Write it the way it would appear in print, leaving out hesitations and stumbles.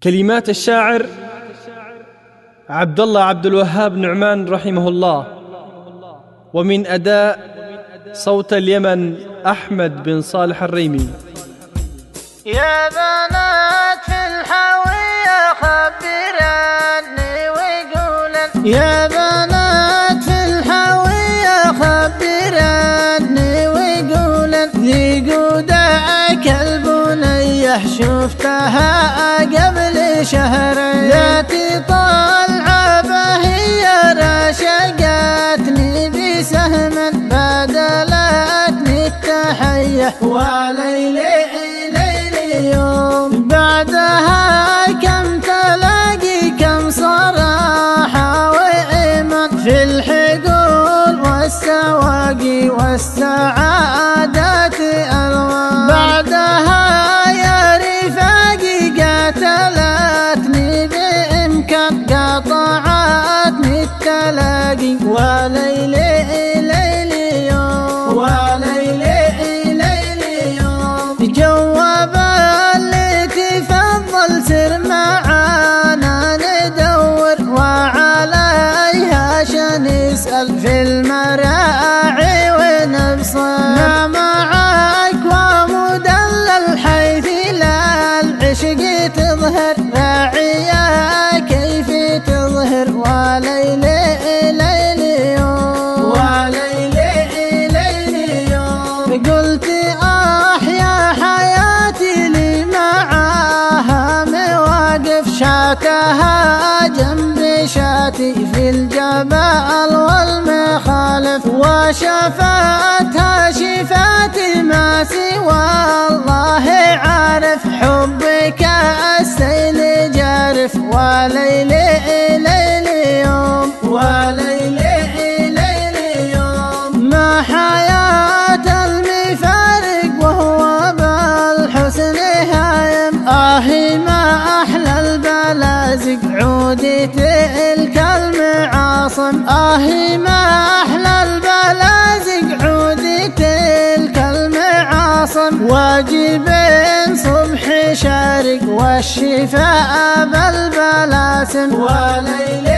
كلمات الشاعر عبد الله عبد الوهاب نعمان رحمه الله، ومن أداء صوت اليمن أحمد بن صالح الريمي. يا بنات في الحاوية خبرني وقولن، يا بنات في الحاوية خبرني وقولن، ذي قودك البنية شفتها قبل شهرين، ذاتي طالعة بهي راشقتني بسهم بدلتني التحية، وليلي يوم بعدها كم تلاقي كم صراحة وإيمان في الحقول والسواقي والسعادات ألوان، بعدها يا رفاقي قاتلتني بإمكان قطعتني التلاقي، وليلي يوم وليلي يوم جواب سر معانا ندور وعليها نسأل في المراعي ونبصر، ما معك ومدلل حيث لا العشق تظهر، راعية كيف تظهر، وليلي يوم وليلي يوم قلت يا حياتي لي معاها شاتها جنب شاتي في الجبال والمخالف، وشفاتها شفاتي ما سوى الله عارف، حبك السيل جارف، وليلي يوم وليلي يوم ما حياة المفارق وهو بالحسن هايم، ما أحلى البلازق عودي تلك المعاصم، ما أحلى البلازق عودي تلك المعاصم، واجب صبح شارق والشفاء بالبلاسم، وليلي